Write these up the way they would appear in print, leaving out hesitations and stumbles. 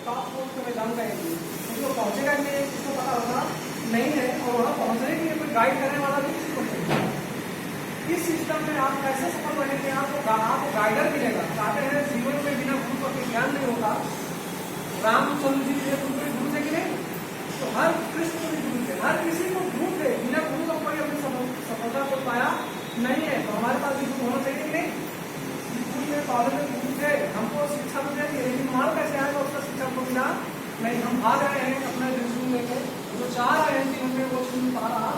Top post पे जान जाएंगे, उसको पहुंचेगा कि नहीं उसको पता होगा नहीं है, और वहाँ पहुंचने के लिए कोई गाइड करने वाला भी किसी को नहीं है। इस सिस्टम में आप कैसे सफल बनेंगे? आपको गाइडर मिलेगा। चाहते हैं जीवन में बिना गुरु का ज्ञान नहीं होगा। रामचंद्र जी के गुरु थे कि नहीं? तो हर कृष्ण को गुरु थे, हर किसी को गुरु थे। बिना गुरु का कोई अपनी सफलता को पाया नहीं है। तो हमारे पास भी गुरु होना चाहिए कि नहीं? स्कूल में कॉलेज में गुरु थे, हमको शिक्षा तो देंगे, लेकिन माल कैसे आएगा उसका शिक्षा को मिला नहीं। हम भाग रहे हैं अपना रिज्यूम लेकर, जो चाह रहे हैं जीवन में वो चीज पा रहा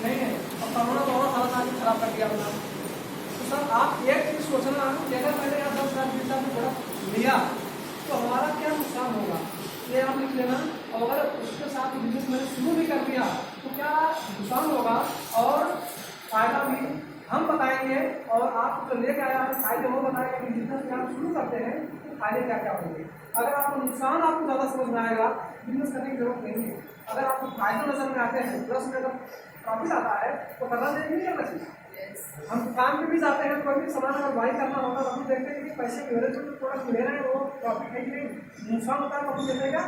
नहीं है, और कोरोना बहुत सारा साल खराब कर दिया अपना। तो सर आप एक चीज सोचना कि अगर मैंने यहाँ 10 लाख 20 लाख में प्रोडक्ट लिया तो हमारा क्या नुकसान होगा, ये आप लिख लेना। और अगर उसके साथ बिजनेस मैंने शुरू भी कर दिया तो क्या नुकसान होगा और फायदा भी हम बताएंगे, और आप जो लेके आया है फायदे वो बताएंगे कि बिजनेस में आप शुरू करते हैं तो फायदे क्या क्या होंगे। अगर आपको नुकसान आपको ज़्यादा समझ में आएगा, बिजनेस करने की जरूरत नहीं है। अगर आपको फायदे नजर में आते हैं, प्लस में अगर प्रॉफिट आता है तो करना चाहिए, नहीं करना चाहिए। हम काम पे भी जाते हैं, कोई भी सामान अगर बाई करना होगा तो हम देखते हैं कि पैसे की वजह से जो प्रोडक्ट ले रहे हैं वो प्रॉफिट है कि नहीं, नुकसान होता है तो हम देखेगा।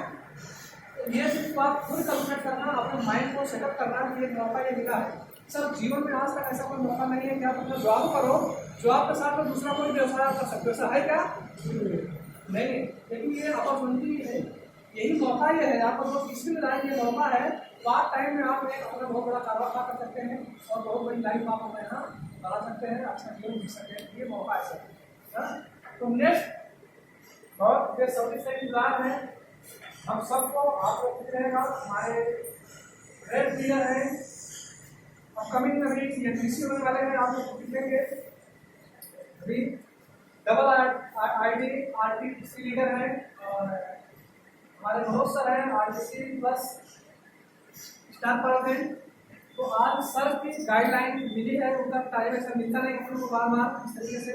ये सिर्फ आप खुद कैलकुलेट करना, अपने माइंड को सेटअप करना कि ये मौका ये मिला है। सर जीवन में आज तक ऐसा कोई मौका नहीं है कि आप अपना जॉब करो, जॉब के साथ में दूसरा कोई व्यवसाय कर सकते हो, ऐसा है क्या? नहीं, लेकिन ये अपॉर्चुनिटी है, यही मौका ये है। आपको जो किसी में लाइन ये मौका है, पार्ट टाइम में आप एक अपना बहुत बड़ा कारोबार कर सकते हैं और बहुत बड़ी लाइफ आप अपने यहाँ बना सकते हैं, अच्छा जीवन जी सकते हैं। ये मौका है सर। तो नेक्स्ट और ये सबसे सही प्लान है, हम सबको आप लोग कुछ रहेगा, हमारे रेड प्लेयर हैं अपकमिंग में भी एमपीसी होने वाले हैं, आप लोग कुछ देंगे अभी डबल आईडी आरटीसी लीडर है, और हमारे मनोज सर हैं आरटीसी प्लस स्टार परसेंट। तो आज सर की गाइडलाइन मिली है, उनका टाइम ऐसा मिलता नहीं हम लोग बार इस तरीके से।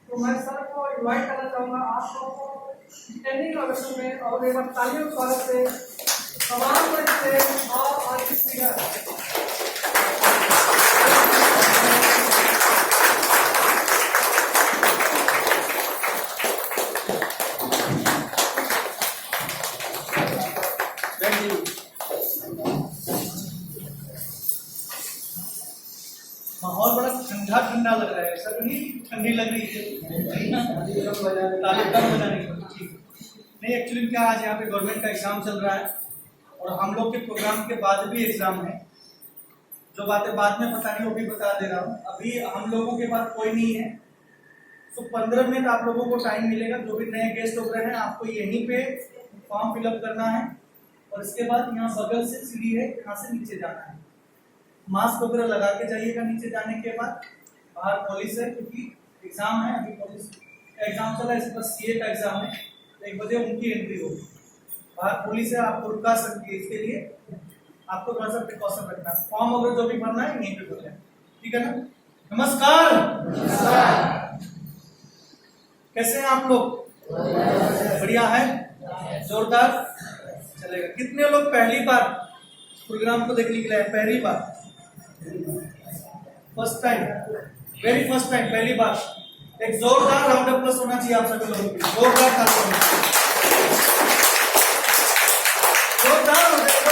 तो मैं सर को इन्वाइट करना चाहूँगा आप लोगों को स्टैंडिंग ओवेशन में, और एक बार तालियों के स्वागत से तमाम से और आरटीसी माहौल बड़ा ठंडा ठंडा लग रहा है सर, नहीं ठंडी लग रही है नहीं एक्चुअली क्या आज यहाँ पे गवर्नमेंट का एग्जाम चल रहा है और हम लोग के प्रोग्राम के बाद भी एग्जाम है। जो बातें बाद में पता नहीं वो भी बता दे रहा हूँ। अभी हम लोगों के पास कोई नहीं है, तो 15 मिनट आप लोगों को टाइम मिलेगा। जो भी नए गेस्ट हो रहे हैं आपको यहीं पे फॉर्म फिलअप करना है, और इसके बाद यहाँ बगल से सीढ़ी है, यहाँ से नीचे जाना है। मास्क वगैरह लगा के जाइएगा। नीचे जाने के बाद बाहर पुलिस है, क्योंकि एग्जाम है, अभी पुलिस का एग्जाम चला है, इस पर सीए का एग्जाम है, 1 बजे उनकी एंट्री होगी। बाहर पुलिस है, आपको रुका सकती है, इसके लिए आपको थोड़ा सा प्रिकॉशन रखना है। फॉर्म वगैरह जो भी भरना है यहीं पे भरना है, ठीक है ना? नमस्कार, कैसे हैं आप लोग? बढ़िया है, जोरदार चलेगा। कितने लोग पहली बार प्रोग्राम को देखने के लिए? पहली बार, first time, very first time, पहली बार। एक जोरदार राउंड ऑफ अप्लॉज होना चाहिए आप सभी लोगों की, जोरदार जोरदार हो जाएगा।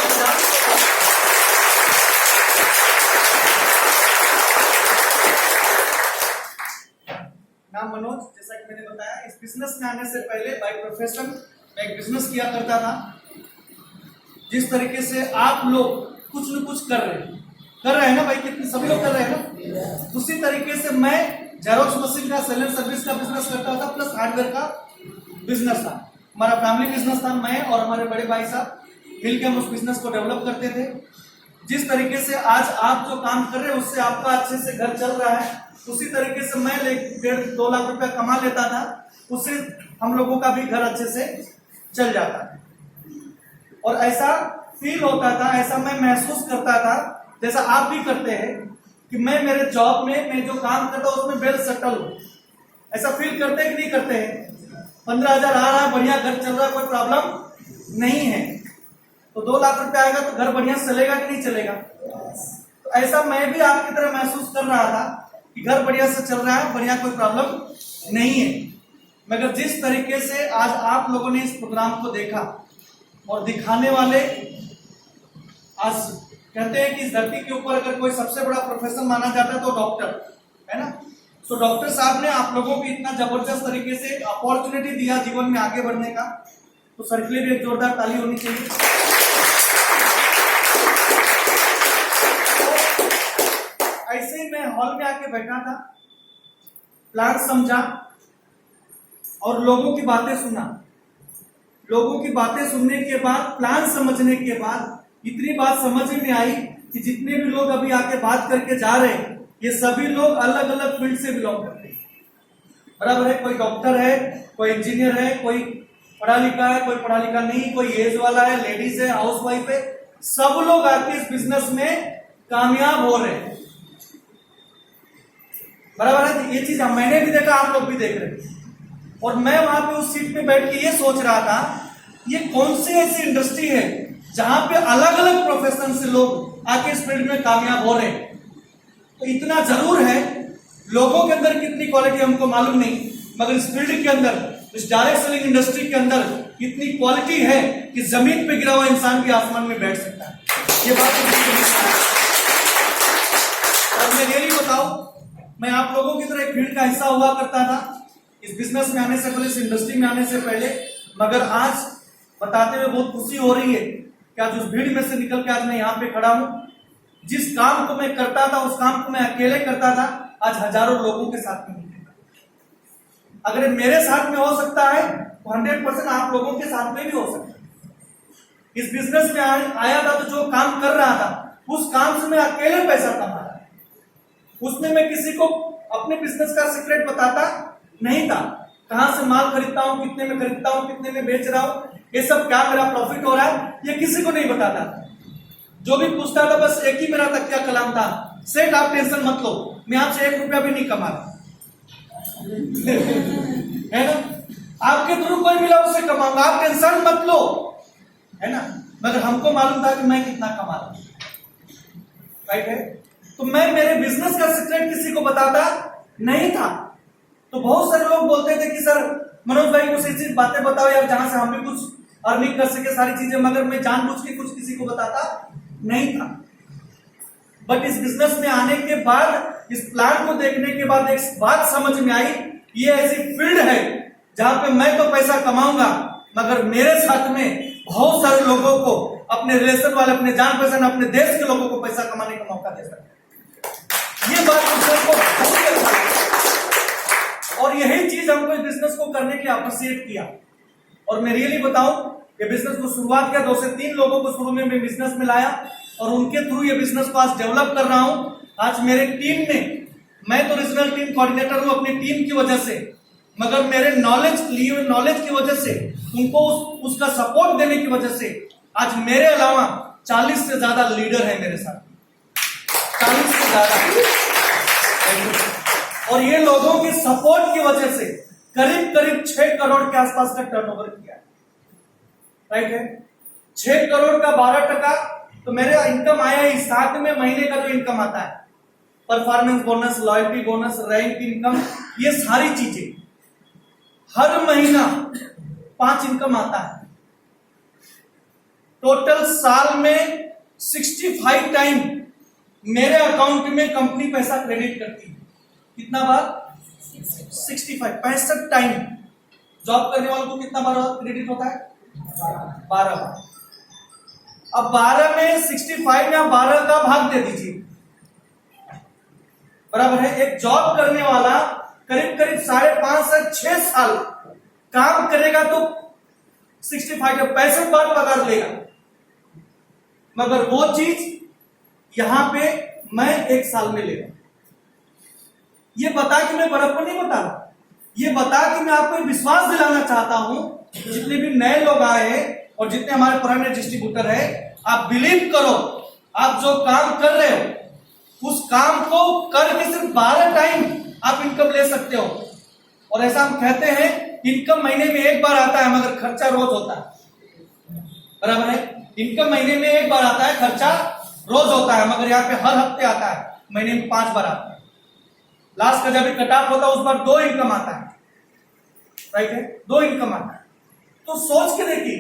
नाम मनोज, जैसा कि मैंने बताया, इस बिजनेस में आने से पहले बाय प्रोफेशन मैं एक बिजनेस किया करता था। जिस तरीके से आप लोग कुछ न कुछ कर रहे हैं ना भाई, कितने सभी लोग कर रहे हैं ना, उसी तरीके से मैं जेरोक्स मशीन का सेल एंड सर्विस का बिजनेस करता था, प्लस हार्डवेयर का बिजनेस था। हमारा फैमिली बिजनेस था, मैं और हमारे बड़े भाई साहब मिलकर हम उस बिजनेस को डेवलप करते थे। जिस तरीके से आज आप जो काम कर रहे हैं उससे आपका अच्छे से घर चल रहा है, उसी तरीके से मैं 1.5-2 लाख रुपया कमा लेता था, उससे हम लोगों का भी घर अच्छे से चल जाता है। और ऐसा फील होता था, ऐसा मैं महसूस करता था जैसा आप भी करते हैं कि मैं मेरे जॉब में मैं जो काम करता हूं उसमें वेल सेटल हूं। ऐसा फील करते हैं कि नहीं करते हैं? 15,000 आ रहा है, बढ़िया घर चल रहा है, कोई प्रॉब्लम नहीं है। तो 2 लाख रुपया आएगा तो घर बढ़िया चलेगा कि नहीं चलेगा? तो ऐसा मैं भी आपकी तरह महसूस कर रहा था कि घर बढ़िया से चल रहा है, बढ़िया, कोई प्रॉब्लम नहीं है। मगर जिस तरीके से आज आप लोगों ने इस प्रोग्राम को देखा, और दिखाने वाले। आज कहते हैं कि इस धरती के ऊपर अगर कोई सबसे बड़ा प्रोफेशन माना जाता है तो डॉक्टर है ना। तो डॉक्टर साहब ने आप लोगों को इतना जबरदस्त तरीके से अपॉर्चुनिटी दिया जीवन में आगे बढ़ने का, तो सर के लिए भी एक जोरदार ताली होनी चाहिए। ऐसे ही मैं हॉल में आके बैठा था, प्लान समझा और लोगों की बातें सुना। लोगों की बातें सुनने के बाद, प्लान समझने के बाद इतनी बात समझ में आई कि जितने भी लोग अभी आके बात करके जा रहे हैं, ये सभी लोग अलग अलग फील्ड से बिलोंग करते हैं। बराबर है, कोई डॉक्टर है, कोई इंजीनियर है, कोई पढ़ा लिखा है, कोई पढ़ा लिखा नहीं, कोई एज वाला है, लेडीज है, हाउसवाइफ है, सब लोग आके इस बिजनेस में कामयाब हो रहे हैं। बराबर है, ये चीज मैंने भी देखा, आप लोग भी देख रहे हैं। और मैं वहां पे उस सीट पे बैठ के ये सोच रहा था, ये कौन सी ऐसी इंडस्ट्री है जहां पे अलग अलग प्रोफेशन से लोग आके इस फील्ड में कामयाब हो रहे हैं। तो इतना जरूर है, लोगों के अंदर कितनी क्वालिटी हमको मालूम नहीं, मगर इस फील्ड के अंदर, इस डायरेक्ट सेलिंग इंडस्ट्री के अंदर इतनी क्वालिटी है कि जमीन पे गिरा हुआ इंसान भी आसमान में बैठ सकता है। ये बात और मैं रियली बताऊं, मैं आप लोगों की तरह एक भीड़ का हिस्सा हुआ करता था इस बिजनेस में आने से पहले, इस इंडस्ट्री में आने से पहले। मगर आज बताते हुए बहुत खुशी हो रही है कि आज उस भीड़ में से निकल के आज मैं यहाँ पे खड़ा हूं। जिस काम को मैं करता था, उस काम को मैं अकेले करता था, आज हजारों लोगों के साथ में निकलेगा। अगर मेरे साथ में हो सकता है तो 100% आप लोगों के साथ में भी हो सकता है। इस बिजनेस में आया था तो जो काम कर रहा था, उस काम से मैं अकेले पैसा कमा रहा था। उसमें मैं किसी को अपने बिजनेस का सीक्रेट बताता नहीं था, कहां से माल खरीदता हूं, कितने में खरीदता हूं, कितने में बेच रहा हूं, ये सब क्या मेरा प्रॉफिट हो रहा है, ये किसी को नहीं बताता। जो भी पूछता था बस एक ही मेरा तकिया कलाम था, सेठ आप टेंशन मत लो, मैं आपसे 1 रुपया भी नहीं कमा रहा है ना। आपके थ्रू कोई मिला उससे कमाऊंगा, आप टेंशन मत लो, है ना। मगर हमको मालूम था कि मैं कितना कमा रहा हूं, राइट है। तो मैं मेरे बिजनेस का सीक्रेट किसी को बताता नहीं था। तो बहुत सारे लोग बोलते थे कि सर मनोज भाई कुछ ऐसी बातें बताओ यार जहां से हम भी कुछ अर्निंग कर सके, सारी चीजें। मगर मैं जानबूझ के कुछ किसी को बताता नहीं था। बट इस बिजनेस में आने के बाद, इस प्लान को देखने के बाद एक बात समझ में आई, ये ऐसी फील्ड है जहां पे मैं तो पैसा कमाऊंगा, मगर मेरे साथ में बहुत सारे लोगों को, अपने रिलेशन वाले, अपने जान पहचान, अपने देश के लोगों को पैसा कमाने का मौका दे सकते हैं। ये बात मुझे को बहुत ही अच्छा लगा और यही चीज हमको इस बिजनेस को करने के लिए अप्रिशिएट किया। और मैं रियली बताऊं, ये बिजनेस को शुरुआत किया, 2 से 3 लोगों को शुरू में मैं बिजनेस में लाया और उनके थ्रू ये बिजनेस को आज डेवलप कर रहा हूं। आज मेरे टीम में, मैं तो रीजनल टीम कोऑर्डिनेटर हूं अपनी टीम की वजह से, मगर मेरे नॉलेज की वजह से, उनको उसका सपोर्ट देने की वजह से आज मेरे अलावा 40 से ज्यादा लीडर है मेरे साथ, 40 से ज्यादा। और ये लोगों के सपोर्ट की वजह से करीब 6 करोड़ के आसपास का टर्नओवर किया, राइट है। 6 करोड़ का 12%, तो मेरे इनकम आया ही 7 में महीने का जो इनकम आता है, performance bonus, loyalty bonus, rank income, ये सारी चीजें हर महीना 5 इनकम आता है। टोटल साल में 65 टाइम मेरे अकाउंट में कंपनी पैसा क्रेडिट करती है। कितना बार? 65 टाइम। जॉब करने वालों को कितना बार क्रेडिट होता है? 12 बार। अब 12 में 65 में 12 का भाग दे दीजिए, बराबर है। एक जॉब करने वाला करीब 5.5 से 6 साल काम करेगा तो 65 बार पगार लेगा, मगर वो चीज यहां पे मैं 1 साल में ले रहा हूं। ये बता कि मैं बड़प्पन नहीं बता रहा, ये बता कि मैं आपको विश्वास दिलाना चाहता हूं, जितने भी नए लोग आए हैं और जितने हमारे पुराने डिस्ट्रीब्यूटर है, आप बिलीव करो, आप जो काम कर रहे हो उस काम को करके सिर्फ 12 टाइम आप इनकम ले सकते हो। और ऐसा हम कहते हैं, इनकम महीने में 1 बार आता है मगर खर्चा रोज होता है, बराबर है। इनकम महीने में 1 बार आता है, खर्चा रोज होता है, मगर यहाँ पे हर हफ्ते आता है, महीने में 5 बार आता है। लास्ट का जब कट ऑफ होता है उस बार 2 इनकम आता है, राइट है, 2 इनकम आता है। तो सोच के देखिए,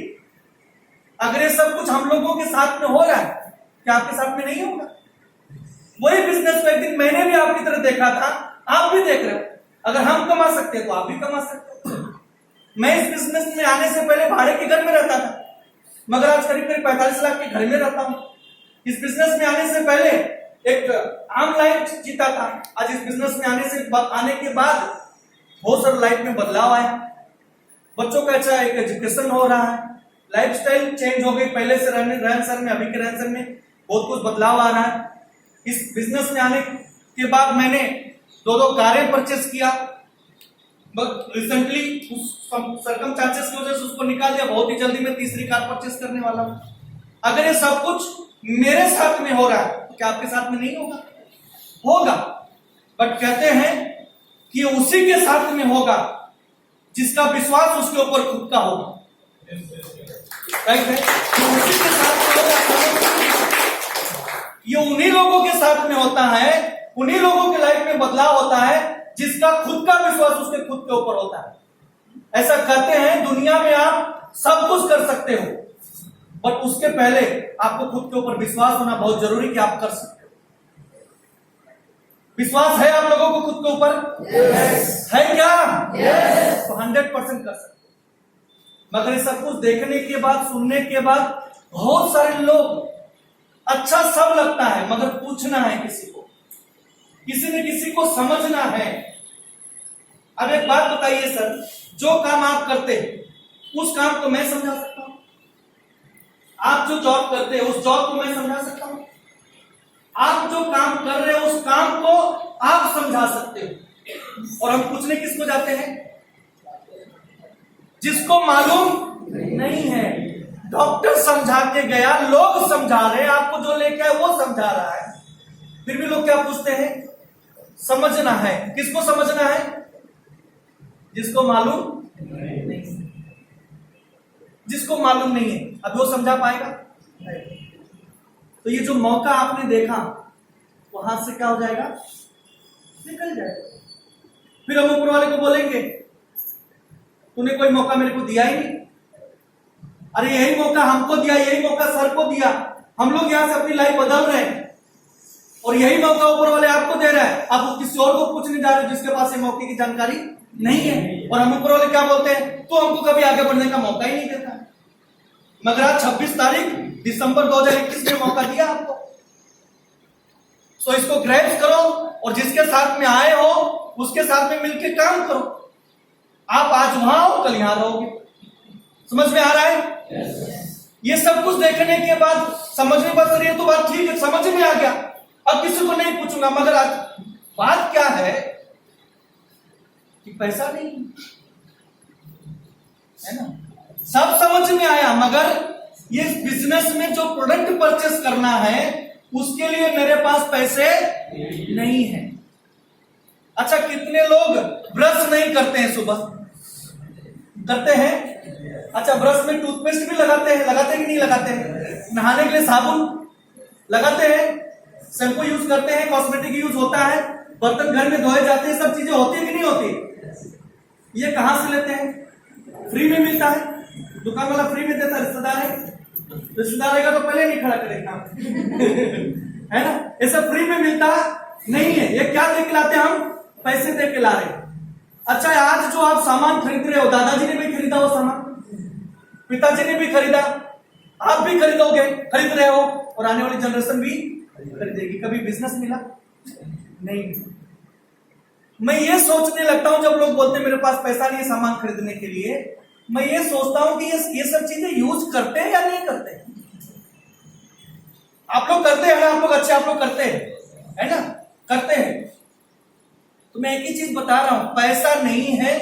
अगर ये सब कुछ हम लोगों के साथ में हो रहा है, क्या आपके साथ में नहीं होगा? वही बिजनेस में एक दिन मैंने भी आपकी तरह देखा था, आप भी देख रहे हो। अगर हम कमा सकते हैं तो आप भी कमा सकते हो। मैं इस बिजनेस में आने से पहले भाड़े के घर में रहता था, मगर आज करीब करीब 45 लाख के घर में रहता हूं। इस बिजनेस में आने से पहले एक आम लाइफ जीता था, आज इस बिजनेस में आने के बाद बहुत सारे लाइफ में बदलाव आया। बच्चों का अच्छा एक एजुकेशन हो रहा है, लाइफस्टाइल चेंज हो गई, पहले से रहन सहन में अभी के रहन सहन में बहुत कुछ बदलाव आ रहा है। इस बिजनेस में आने के बाद मैंने 2 कारें परचेस किया, रिसेंटली उस सर्कमस्टेंसेस की वजह से उसको निकाल दिया। बहुत ही जल्दी मैं तीसरी कार परचेस करने वाला हूं। अगर ये सब कुछ मेरे साथ में हो रहा है तो क्या आपके साथ में नहीं होगा? होगा। बट कहते हैं कि उसी के साथ में होगा जिसका विश्वास उसके ऊपर खुद का होगा। राइट है? तो उसी के साथ में होगा। ये उन्हीं लोगों के साथ में होता है, उन्हीं लोगों के लाइफ में बदलाव होता है जिसका खुद का विश्वास उसके खुद के ऊपर होता है। ऐसा कहते हैं दुनिया में आप सब कुछ कर सकते हो, बट उसके पहले आपको खुद के ऊपर विश्वास होना बहुत जरूरी कि आप कर सकते हो। विश्वास है आप लोगों को खुद के ऊपर? है क्या? तो 100% कर सकते हो। मगर ये सब कुछ देखने के बाद, सुनने के बाद बहुत सारे लोग अच्छा सब लगता है, मगर पूछना है किसी को, किसी न किसी को समझना है। अब एक बात बताइए सर, जो काम आप करते हैं उस काम को मैं समझा सकता हूं? आप जो जॉब करते हैं उस जॉब को मैं समझा सकता हूं? आप जो काम कर रहे हो उस काम को आप समझा सकते हो। और हम पूछने किसको जाते हैं? जिसको मालूम नहीं है। डॉक्टर समझा के गया, लोग समझा रहे हैं, आपको जो लेके आए वो समझा रहा है, फिर भी लोग क्या पूछते हैं? समझना है। किसको समझना है? जिसको मालूम नहीं, जिसको मालूम नहीं है। अब वो समझा पाएगा? तो ये जो मौका आपने देखा वो हाथ से क्या हो जाएगा? निकल जाएगा। फिर हम ऊपर वाले को बोलेंगे तूने कोई मौका मेरे को दिया ही नहीं। अरे यही मौका हमको दिया, यही मौका सर को दिया, हम लोग यहां से अपनी लाइफ बदल रहे हैं, और यही मौका ऊपर वाले आपको दे रहा है। आप किसी और को पूछने जा रहे हो जिसके पास ये मौके की जानकारी नहीं है, और हम ऊपर वाले क्या बोलते हैं? तो हमको कभी आगे बढ़ने का मौका ही नहीं देता। मगर आज 26 तारीख दिसंबर 2021 में मौका दिया आपको। सो इसको ग्रैब करो और जिसके साथ में आए हो उसके साथ में मिलकर काम करो। आप आज वहां हो, कल यहां रहोगे। समझ में आ रहा है? ये सब कुछ देखने के बाद समझ में बस रही है तो बात ठीक है, समझ में आ गया। अब किसी को नहीं पूछूंगा। मगर आज बात क्या है कि पैसा नहीं है ना, सब समझ में आया, मगर ये बिजनेस में जो प्रोडक्ट परचेस करना है उसके लिए मेरे पास पैसे नहीं है। अच्छा, कितने लोग ब्रश नहीं करते हैं? सुबह करते हैं। अच्छा, ब्रश में टूथपेस्ट भी लगाते हैं कि नहीं लगाते हैं? नहाने के लिए साबुन लगाते हैं, शैम्पू यूज करते हैं, कॉस्मेटिक यूज होता है, बर्तन घर में धोए जाते हैं, सब चीजें होती है कि नहीं होती? ये कहां से लेते हैं? फ्री में मिलता है। दुकान वाला फ्री में देता है, रिश्तेदार है, रिश्तेदार रहेगा तो पहले नहीं खड़ा करेगा है ना। ये सब फ्री में मिलता नहीं है। ये क्या दे के लाते हैं? हम पैसे दे के ला रहे हैं। अच्छा, आज जो आप सामान खरीद रहे हो, दादाजी ने भी खरीदा वो सामान, पिताजी ने भी खरीदा, आप भी खरीदोगे, खरीद रहे हो, और आने वाली जनरेशन भी खरीदेगी। कभी बिजनेस मिला नहीं। मैं ये सोचने लगता हूं जब लोग बोलते हैं मेरे पास पैसा नहीं है सामान खरीदने के लिए, मैं ये सोचता हूं कि ये सब चीजें यूज करते हैं या नहीं करते हैं? आप लोग करते हैं ना? आप लोग अच्छे, आप लोग करते हैं है ना? करते हैं। तो मैं एक ही चीज बता रहा हूं, पैसा नहीं है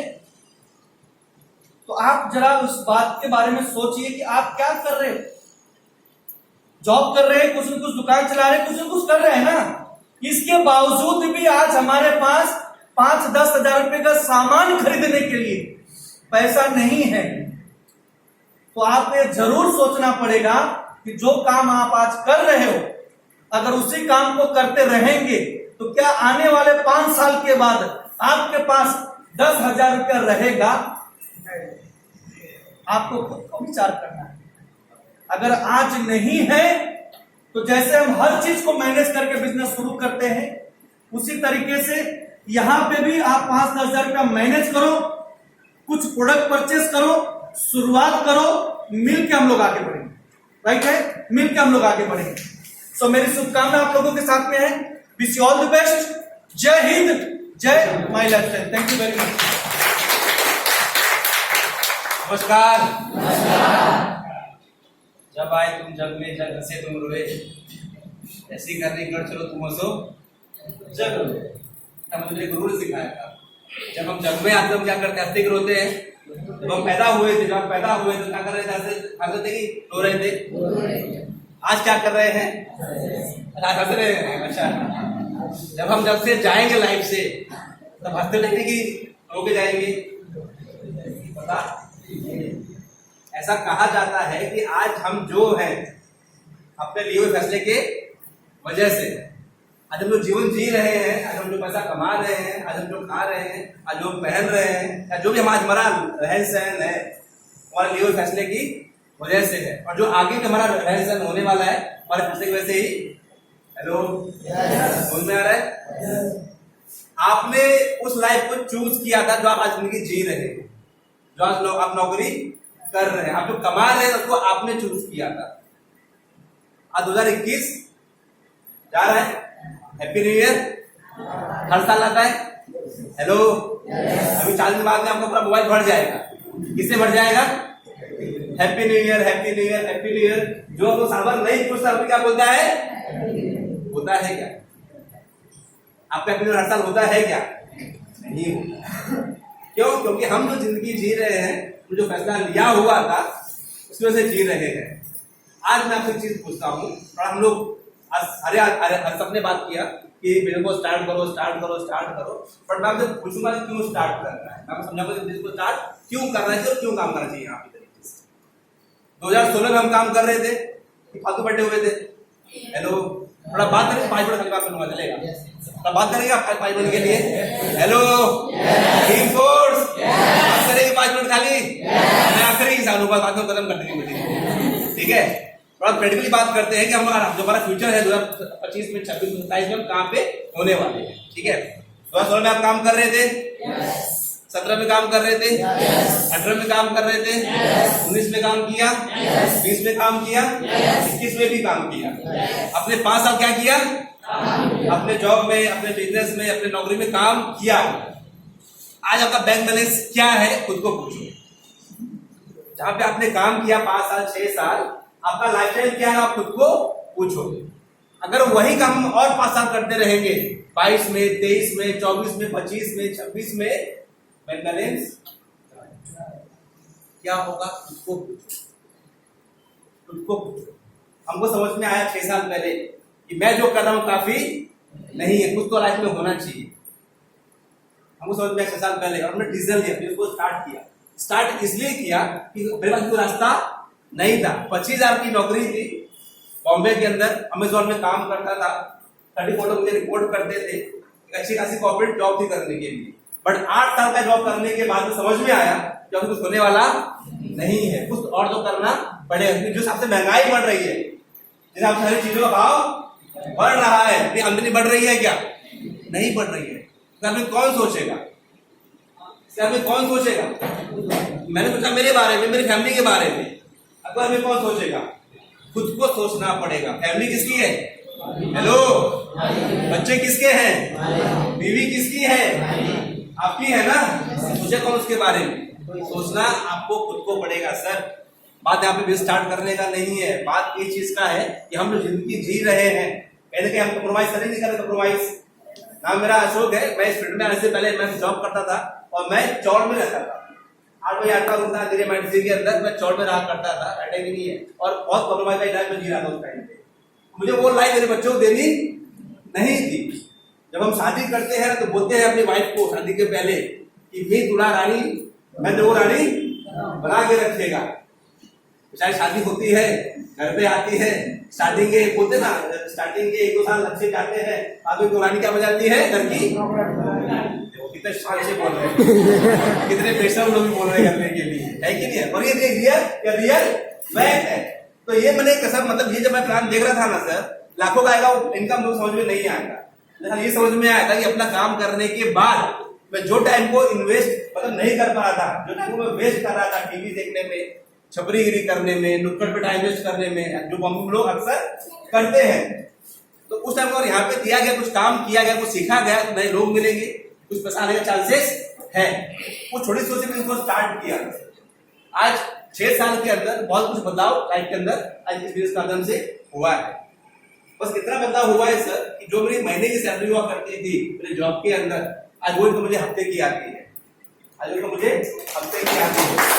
तो आप जरा उस बात के बारे में सोचिए कि आप क्या कर रहे हो। जॉब कर रहे हैं, कुछ न कुछ दुकान चला रहे हैं, कुछ न कुछ कर रहे हैं ना। इसके बावजूद भी आज हमारे पास 5-10 हजार रुपए का सामान खरीदने के लिए पैसा नहीं है। तो आपको ये जरूर सोचना पड़ेगा कि जो काम आप आज कर रहे हो, अगर उसी काम को करते रहेंगे तो क्या आने वाले 5 साल के बाद आपके पास 10,000 रुपया रहेगा? आपको खुद को विचार करना है। अगर आज नहीं है तो जैसे हम हर चीज को मैनेज करके बिजनेस शुरू करते हैं, उसी तरीके से यहां पे भी आप 5-10 हजार रुपया मैनेज करो, कुछ प्रोडक्ट परचेस करो, शुरुआत करो, मिल के हम लोग आगे बढ़ेंगे। राइट है, मिल के हम लोग आगे बढ़ेंगे। सो मेरी शुभकामना आप लोगों के साथ में है। Wish you all the best. जय हिंद, जय my lifestyle. Thank you very much. नमस्कार। जब आए तुम जग में, जग हंसे तुम रोए, ऐसी करनी कर चलो तुम हंसो जग रोए। मुझे गुरु ने सिखाया था, जब हम जग में आते हम क्या करते, हंसते के रोते हैं। जब हम पैदा हुए थे, जब पैदा हुए तो क्या कर रहे थे, हंसते थे कि रो रहे थे। आज क्या कर रहे हैं, आज हंस रहे हैं। अच्छा, जब से जाएंगे लाइफ से तब हंसते थे कि रो के जाएंगे। पता, ऐसा कहा जाता है कि आज हम जो हैं अपने लिए हुए फैसले के वजह से, आज हम जो जीवन जी रहे हैं, आज हम जो पैसा कमा रहे हैं, आज हम जो खा रहे हैं, आज जो पहन रहे हैं, या जो भी हमारा रहन सहन है, हमारे लिए हुए फैसले की वजह से है। और जो आगे हमारा रहन सहन होने वाला है हमारे फैसले की वजह से ही। हेलो, समझ में आ रहा है? आपने उस लाइफ को चूज किया था जो आप आज जिंदगी जी रहे हैं, जो आज आप नौकरी कर रहे हैं, आप जो कमा रहे हैं उसको आपने चूज किया था। आज 2021 जा रहा है। हैप्पी न्यू ईयर हर साल आता है। हेलो, अभी 4 दिन बाद में आपका पूरा मोबाइल भर जाएगा। किससे भर जाएगा? Happy new year, happy new year, happy new year. जो आपको साल भर नहीं पूछता क्या बोलता है? होता है क्या? आपका हैप्पी न्यू ईयर हर साल होता है क्या? नहीं होता। क्यों? क्योंकि हम जो जिंदगी जी रहे हैं, जो फैसला लिया हुआ था उसकी वजह से जी रहे हैं। आज मैं आपसे एक चीज पूछता हूँ, और हम लोग हर सबने बात किया कि बिजनेस को स्टार्ट करो, स्टार्ट करो, स्टार्ट करो। पर मैं आपसे पूछूंगा कि क्यों स्टार्ट करना है। मैं आपको समझाऊंगा कि बिजनेस को स्टार्ट क्यों करना है और क्यों काम करना चाहिए। यहाँ पे 2016 में हम काम कर रहे थे, फालतू बैठे हुए थे। हेलो, थोड़ा बात करेंगे, 5 मिनट खाली बात करना चलेगा? थोड़ा बात करेंगे आप 5 मिनट के लिए? हेलो, टीम फोर्स बात करेंगे 5 मिनट खाली। मैं आखिरी इंसान हूँ, बात को खत्म कर देंगे मीटिंग, ठीक है? थोड़ा प्रैक्टिकली बात करते हैं कि जो हमारा फ्यूचर है 2025 में, 26 में, 27 में हम कहाँ पे होने वाले हैं। ठीक है, 2016 में आप काम कर रहे थे, 17 में काम कर रहे थे, 18 में काम कर रहे थे, 19 में काम किया, 20 में काम किया, 21 में भी काम किया। अपने 5 साल क्या किया? अपने जॉब में, अपने बिजनेस में, अपने नौकरी में काम किया। आज आपका बैंक बैलेंस क्या है खुद को पूछो। जहां पे आपने काम किया 5 साल 6 साल, आपका लाइफस्टाइल क्या है आप खुद को पूछो। अगर वही काम और 5 साल करते रहेंगे, 22 में, 23 में, 24 में, 25 में, 26 में, बैंक बैलेंस क्या होगा खुद को पूछो। खुद को पूछो। हमको समझ में आया 6 साल पहले कि मैं जो कर रहा हूं काफी नहीं है, कुछ तो लाइफ में होना चाहिए। हमको समझ में आया 6 साल पहले, और हमने डिसीजन लिया, फिर उसको स्टार्ट किया। स्टार्ट इसलिए किया कि मेरे पास कोई रास्ता नहीं था। 25,000 की नौकरी थी बॉम्बे के अंदर, अमेजोन में काम करता था। 34 लोग मुझे रिपोर्ट करते थे। एक अच्छी खासी कॉर्पोरेट जॉब थी करने के लिए। बट 8 साल का जॉब करने के बाद समझ में आया कि अब कुछ होने वाला नहीं है, कुछ और तो करना पड़ेगा। जो सबसे महंगाई बढ़ रही है, जिस हिसाब से सारी चीजों का भाव बढ़ रहा है, अपनी आमदनी बढ़ रही है क्या? नहीं बढ़ रही है। तो कौन सोचेगा? कौन सोचेगा? मैंने सोचा मेरे बारे में, मेरी फैमिली के बारे में। अगर में कौन सोचेगा? खुद को सोचना पड़ेगा। फैमिली किसकी है? हेलो, बच्चे किसके हैं? बीवी किसकी है? आपकी है ना? सोचे कौन उसके बारे में? सोचना आपको खुद को पड़ेगा। सर, बात यहाँ पे भी स्टार्ट करने का नहीं है। बात ये चीज का है कि हम जो जिंदगी जी रहे हैं, पहले हम कंप्रोमाइज करें, नहीं करें कंप्रोमाइज। नाम मेरा अशोक है। मैं इस फील्ड में आने से पहले मैं जॉब करता था और मैं चौड़ में रहता था। 8 बजे आता हूँ दिल्ली मेडिसिन के अंदर, मैं चौड़ में रहा करता था। बैठे भी नहीं है, और बहुत कंप्रोमाइज लाइफ में जी रहा था उस टाइम पे। मुझे वो लाइफ मेरे बच्चों को देनी नहीं थी। जब हम शादी करते हैं तो बोलते हैं अपनी वाइफ को शादी के पहले कि मैं दूल्हा रानी, मैं तो वो रानी बना के रखेगा। शायद शादी होती है, घर पे आती है, स्टार्टिंग के बोलते ना, स्टार्टिंग के 1-2 साल अच्छे जाते हैं, आगे तो रानी क्या बजाती है घर की। कितने शान से बोल रहे हैं, कितने पेशा लोग भी बोल रहे हैं करने के लिए, है कि नहीं है? और ये रियल फैक्ट है। तो ये मैंने सर मतलब ये जब मैं प्लान देख रहा था ना सर, लाखों का आएगा, इनकम मुझे समझ में नहीं आएगा। लेकिन ये समझ में आया था कि अपना काम करने के बाद मैं जो टाइम को इन्वेस्ट मतलब नहीं कर पा रहा था, जो टाइम को मैं वेस्ट कर रहा था टीवी देखने में, छपरीगिरी करने में, नुक्कड़ पे टाइम वेस्ट करने में, जो हम लोग अक्सर करते हैं, तो उस टाइम को यहाँ पे दिया गया, कुछ काम किया गया, कुछ सीखा गया, तो नए लोग मिलेंगे, कुछ पैसा आने का चांसेस है। वो छोटी सोच से मैंने स्टार्ट किया। आज 6 साल के अंदर बहुत कुछ बदलाव लाइफ के अंदर आज इस बिजनेस के माध्यम से हुआ है। बस कितना बदलाव हुआ है सर कि जो मेरी महीने की सैलरी हुआ करती थी मेरे जॉब के अंदर, आज वो तो मुझे हफ्ते की आती है। आज वो तो मुझे हफ्ते की आती है।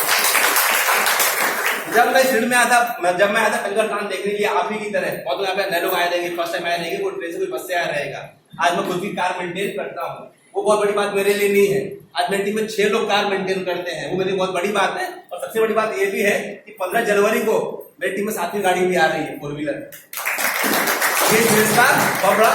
जब मैं फील्ड में आया था, जब मैं आया था पहली बार काम देखने के लिए आप ही की तरह, बहुत यहाँ पे नए लोग आए रहेंगे, फर्स्ट टाइम आए रहेंगे, वो ट्रेन से कोई बस से आया रहेगा। आज मैं खुद की कार मेंटेन करता हूँ, वो बहुत बड़ी बात मेरे लिए नहीं है। आज मेरी टीम में 6 लोग कार मेंटेन करते हैं, वो मेरी बहुत बड़ी बात है। और सबसे बड़ी बात ये भी है कि 15 जनवरी को मेरी टीम में 7वीं गाड़ी भी आ रही है, 4 व्हीलर। ये बिजनेस का बहुत बड़ा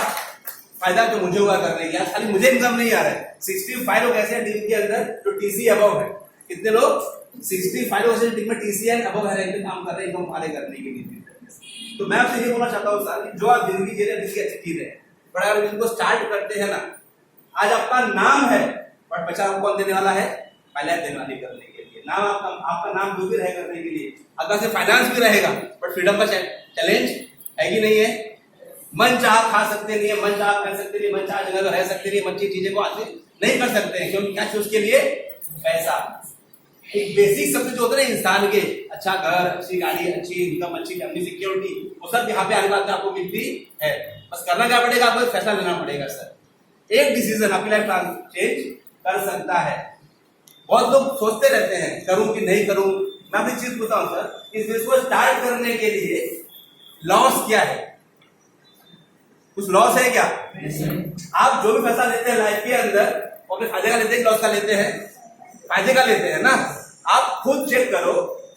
फायदा जो मुझे हुआ करने की। आज खाली मुझे इनकम नहीं आ रहा है, 65 लोग ऐसे हैं टीम के अंदर जो टीसी अबव है। कितने लोग? 65 ऐसे टीम में टीसी एंड अबव है, काम कर रहे हैं इनकम वाले करने के लिए। तो मैं आपसे ये बोलना चाहता हूँ सर, जो आप जिंदगी जी रहे हैं अच्छी चीज है, बट अगर इनको स्टार्ट करते हैं ना, आज आपका नाम है बट बचा आपको कौन देने वाला है? फाइनेंस देने वाली करने के लिए। नाम आपका नाम जो भी रहे करने के लिए, अगर से फाइनेंस भी रहेगा, बट फ्रीडम का चैलेंज है कि नहीं है? मन चाह खा सकते नहीं है, मन चाह कर सकते नहीं, मन चाह जगह रह सकते नहीं, मन की चीजें को हासिल नहीं कर सकते हैं। क्योंकि क्या चाहिए उसके लिए? पैसा। एक बेसिक सब जो होता है ना इंसान के, अच्छा घर, अच्छी गाड़ी, अच्छी इनकम, अच्छी फैमिली सिक्योरिटी, वो सब यहाँ पे आने बाद आपको मिलती है। बस करना क्या पड़ेगा? आपको फैसला लेना पड़ेगा सर। एक डिसीजन आपकी लाइफ चेंज कर सकता है। बहुत लोग सोचते रहते हैं करूं कि नहीं करूं। मैं अपनी चीज पूछता हूं सर, इस बिजनेस को स्टार्ट करने के लिए लॉस क्या है? कुछ लॉस है क्या? आप जो भी फैसला लेते हैं लाइफ के अंदर, वो अपने फायदे का लेते हैं, लॉस का लेते हैं? फायदे का लेते हैं ना। आप खुद चेक करो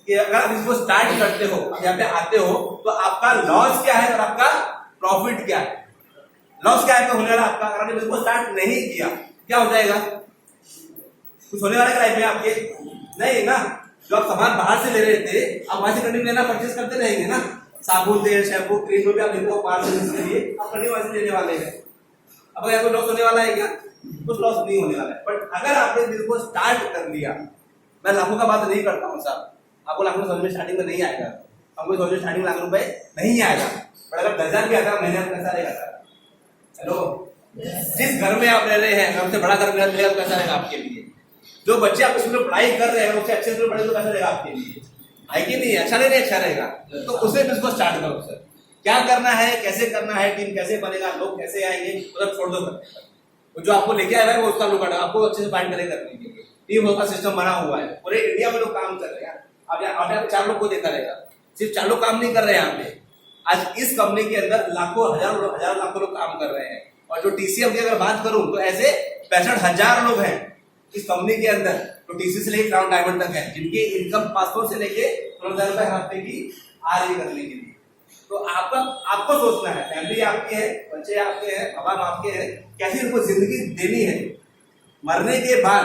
कि अगर आप इसको स्टार्ट करते हो, आप यहाँ पे आते हो, तो आपका लॉस क्या है और आपका प्रॉफिट क्या है? लॉस क्या है होने वाला आपका? अगर आपने इसको स्टार्ट नहीं किया, क्या हो जाएगा? कुछ होने वाला लाइफ में आपके? नहीं ना। जो आप सामान बाहर से ले रहे थे, आप वहां से कंटिन्यू लेना, परचेस करते रहेंगे ना। साबुन, तेल, शैम्पू, क्रीम जो भी आप लेते हो बाहर से इसके लिए, आप कंटिन्यू वहां से लेने वाले हैं। अब यहाँ पे लॉस होने वाला है क्या? कुछ लॉस नहीं होने वाला है। बट अगर आपने इसको स्टार्ट कर लिया, मैं लाखों का बात नहीं करता हूँ साहब, आपको लाखों समझ में स्टार्टिंग में नहीं आएगा, हमको समझ में स्टार्टिंग लाख रुपए नहीं आएगा। बट अगर 10,000 भी आता महीने में पैसा रहेगा सर। हेलो, जिस घर में आप रह रहे हैं, सबसे बड़ा घर में कैसा रहेगा आपके लिए? जो बच्चे आप स्कूल में पढ़ाई कर रहे हैं, उससे अच्छे स्कूल में पढ़े तो कैसा रहेगा आपके लिए? है कि नहीं? अच्छा नहीं अच्छा रहेगा। तो उसे बिजनेस स्टार्ट करो सर। क्या करना है, कैसे करना है, टीम कैसे बनेगा, लोग कैसे आएंगे, मतलब छोड़ दो सर। जो आपको लेके आया है वो उसका लोग आपको अच्छे से फाइंड करेगा करने के लिए। टीम का सिस्टम बना हुआ है, पूरे इंडिया में लोग काम कर रहे हैं। अब यहाँ 4 लोग को देखा रहेगा, सिर्फ 4 लोग काम नहीं कर रहे हैं यहाँ पे। आज इस कंपनी के अंदर लाखों हजार लाखों लोग काम कर रहे हैं। और जो टीसीएफ की अगर बात करूं तो ऐसे 65,000 लोग हैं इस कंपनी के अंदर, तो टीसी से लेकर क्राउन डायमंड तक है, जिनकी इनकम पासपोर्ट से लेके 16,000 रुपए हफ्ते की आ रही करने के लिए। तो आपको सोचना है, फैमिली आपकी है, बच्चे आपके हैं, बाबा आपके हैं, कैसी उनको जिंदगी देनी है। मरने के बाद,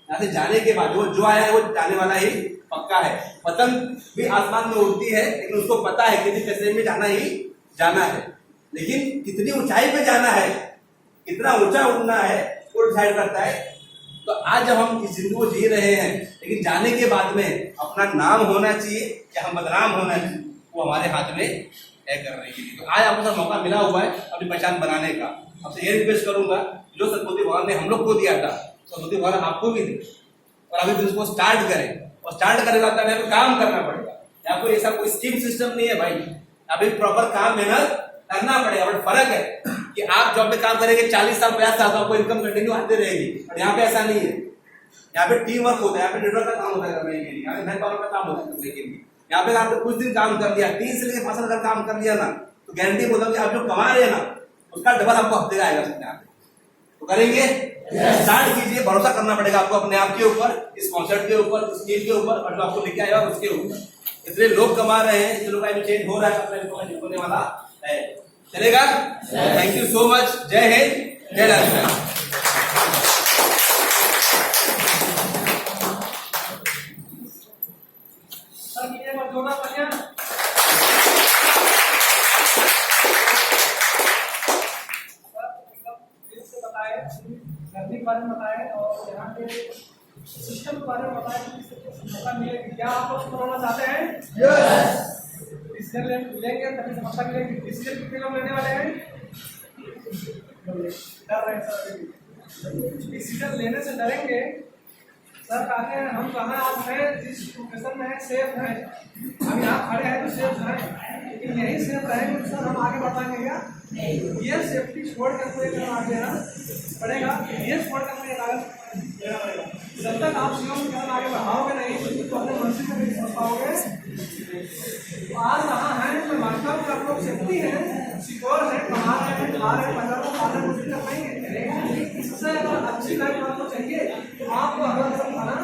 यहाँ से जाने के बाद, वो जो आया है वो जाने वाला ही पक्का है। पतंग भी आसमान में उड़ती है, लेकिन उसको पता है कि पैसे में जाना ही जाना है। लेकिन कितनी ऊंचाई पे जाना है, कितना ऊंचा उड़ना है, वो डिसाइड करता है। तो आज जब हम इस जिंदगी को जी रहे हैं, लेकिन जाने के बाद में अपना नाम होना चाहिए या हम बदनाम होना चाहिए, वो हमारे हाथ में है करने के लिए। तो आज आपको सर मौका मिला हुआ है अपनी पहचान बनाने का। आपसे ये रिक्वेस्ट करूंगा, जो सदबुद्धि भगवान ने हम लोग को दिया था, सदबुद्धि भगवान आपको भी दे, और अभी बिजनेस को स्टार्ट करें। और स्टार्ट करेगा तो यहाँ पे काम करना पड़ेगा। यहाँ कोई ऐसा कोई स्कीम सिस्टम नहीं है भाई, अभी प्रॉपर काम मेहनत करना पड़ेगा। बट फर्क है कि आप जॉब में काम करेंगे 40 साल 50 साल, तो आपको इनकम कंटिन्यू आते रहेगी। और यहाँ पे ऐसा नहीं है, यहाँ पे टीम वर्क होता है, यहाँ पे नेटवर्क का काम होता है करने के लिए, यहाँ पे मैन पावर का काम होता है करने के लिए। यहाँ पे आपने कुछ दिन काम कर लिया, 3 से लेकर 5 साल का काम कर लिया ना, तो गारंटी बोलता हूँ कि आप जो कमा रहे हैं ना, उसका डबल आपको हफ्ते का आएगा यहाँ पे। तो करेंगे, स्टार्ट कीजिए। भरोसा करना पड़ेगा आपको अपने आप के ऊपर, इस कॉन्सेप्ट के ऊपर, इस स्कीम के ऊपर, और जो आपको लेके आएगा उसके ऊपर। इतने लोग कमा रहे हैं, इतने लोग चेंज हो रहा है, अपना होने वाला है। चलेगा? Thank you so much. जय हिंद, जय राष्ट्र। सर ये मत जोड़ा बारे में बताएं और यहाँ के सिस्टम के बारे में बताएं कि किस तरीके से मौका मिलेगी। क्या आप लोग करना चाहते हैं? डिसीजन लेंगे तभी समस्या मिलेगी। डिसीजन कितने लोग लेने वाले हैं? डर रहे हैं सर। डिसीजन लेने से डरेंगे सर, कहते हैं हम कहाँ आप हैं, जिस प्रोफेशन में है सेफ हैं, हम यहाँ खड़े हैं तो सेफ हैं, लेकिन यही सेफ रहेंगे तो सर हम आगे बढ़ पाएंगे क्या? ये सेफ्टी छोड़ कर कोई अगर आगे ना बढ़ेगा, ये छोड़ कर कोई आगे लेना पड़ेगा। जब तक आप सीओ के कदम आगे बढ़ाओगे नहीं तो अपने मनसी से नहीं समझ पाओगे। तो आज यहाँ हैं मैं मानता हूँ कि आप लोग सेफ्टी है, सिक्योर है, कमा रहे हैं, खा रहे हैं, बाजार में खा रहे हैं, कुछ दिक्कत नहीं है। इससे अगर अच्छी लाइफ आपको चाहिए तो आपको अगर सब खाना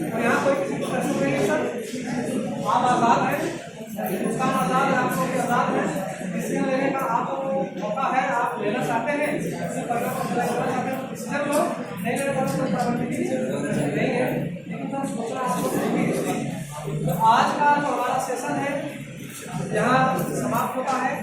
और यहाँ कोई किसी को पैसे नहीं है सर, आप आज़ाद हैं, उसका आज़ाद है, आप लोग आज़ाद हैं। डिसीजन लेने का आपको मौका है, आप लेना चाहते हैं, इससे पहले आप अप्लाई करना चाहते हैं तो डिसीजन लो, नहीं लेने का कोई प्रॉब्लम नहीं है, लेकिन सर सोचना आपको चाहिए। तो आज का जो हमारा सेशन है यहाँ समाप्त होता है।